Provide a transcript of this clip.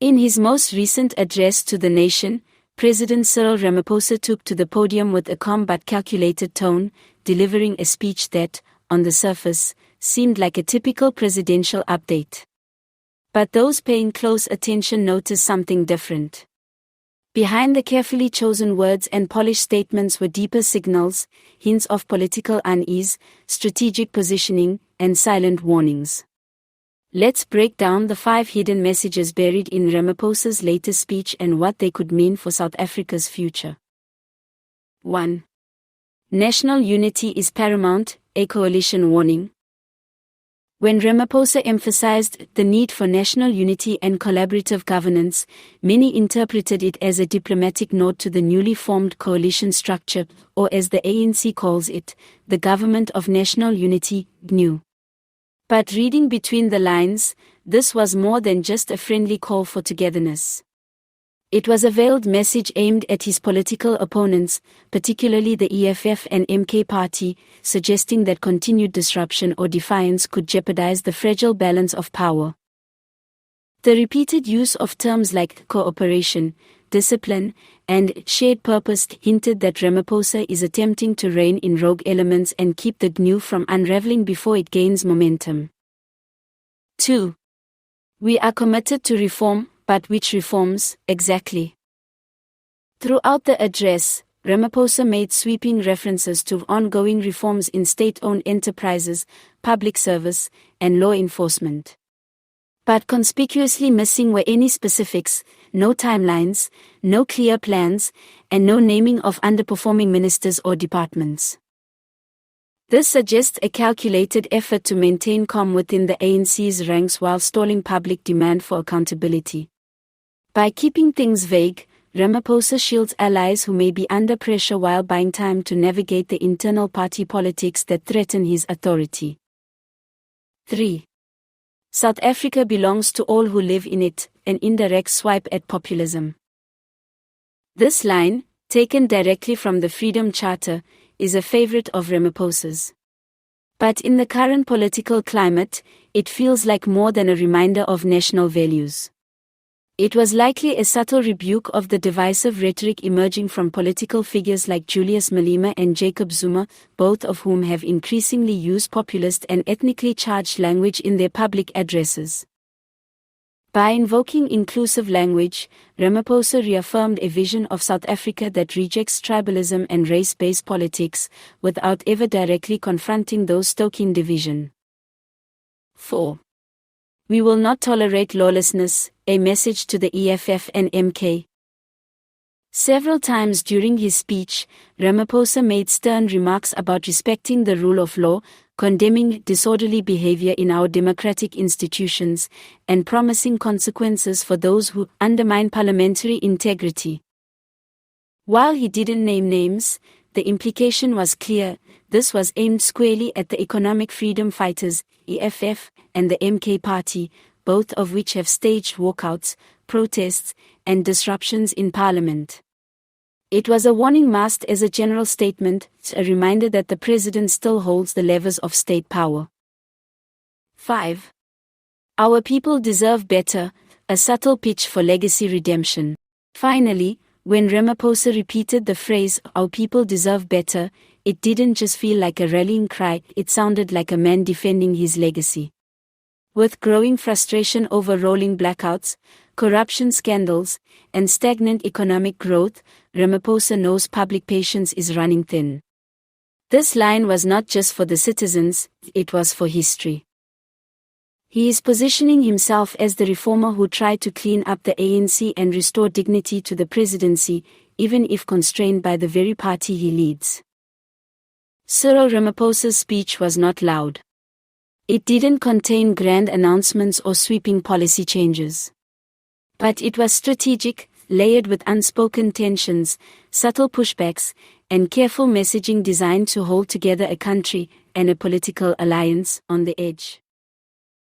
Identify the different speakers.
Speaker 1: In his most recent address to the nation, President Cyril Ramaphosa took to the podium with a calm but calculated tone, delivering a speech that, on the surface, seemed like a typical presidential update. But those paying close attention noticed something different. Behind the carefully chosen words and polished statements were deeper signals, hints of political unease, strategic positioning, and silent warnings. Let's break down the 5 hidden messages buried in Ramaphosa's latest speech and what they could mean for South Africa's future. 1. National unity is paramount, a coalition warning. When Ramaphosa emphasized the need for national unity and collaborative governance, many interpreted it as a diplomatic nod to the newly formed coalition structure, or as the ANC calls it, the Government of National Unity, GNU. But reading between the lines, this was more than just a friendly call for togetherness. It was a veiled message aimed at his political opponents, particularly the EFF and MK Party, suggesting that continued disruption or defiance could jeopardize the fragile balance of power. The repeated use of terms like cooperation, discipline, and shared purpose hinted that Ramaphosa is attempting to rein in rogue elements and keep the GNU from unraveling before it gains momentum. 2. We are committed to reform, but which reforms, exactly? Throughout the address, Ramaphosa made sweeping references to ongoing reforms in state-owned enterprises, public service, and law enforcement. But conspicuously missing were any specifics, no timelines, no clear plans, and no naming of underperforming ministers or departments. This suggests a calculated effort to maintain calm within the ANC's ranks while stalling public demand for accountability. By keeping things vague, Ramaphosa shields allies who may be under pressure while buying time to navigate the internal party politics that threaten his authority. 3. South Africa belongs to all who live in it, an indirect swipe at populism. This line, taken directly from the Freedom Charter, is a favorite of Ramaphosa's. But in the current political climate, it feels like more than a reminder of national values. It was likely a subtle rebuke of the divisive rhetoric emerging from political figures like Julius Malema and Jacob Zuma, both of whom have increasingly used populist and ethnically charged language in their public addresses. By invoking inclusive language, Ramaphosa reaffirmed a vision of South Africa that rejects tribalism and race-based politics, without ever directly confronting those stoking division. 4. We will not tolerate lawlessness, a message to the EFF and MK. Several times during his speech, Ramaphosa made stern remarks about respecting the rule of law, condemning disorderly behavior in our democratic institutions, and promising consequences for those who undermine parliamentary integrity. While he didn't name names, the implication was clear: this was aimed squarely at the economic freedom fighters, EFF, and the MK Party, both of which have staged walkouts, protests, and disruptions in parliament. It was a warning masked as a general statement, a reminder that the president still holds the levers of state power. 5. Our people deserve better, a subtle pitch for legacy redemption. Finally, when Ramaphosa repeated the phrase, "our people deserve better," it didn't just feel like a rallying cry, it sounded like a man defending his legacy. With growing frustration over rolling blackouts, corruption scandals, and stagnant economic growth, Ramaphosa knows public patience is running thin. This line was not just for the citizens, it was for history. He is positioning himself as the reformer who tried to clean up the ANC and restore dignity to the presidency, even if constrained by the very party he leads. Cyril Ramaphosa's speech was not loud. It didn't contain grand announcements or sweeping policy changes. But it was strategic, layered with unspoken tensions, subtle pushbacks, and careful messaging designed to hold together a country and a political alliance on the edge.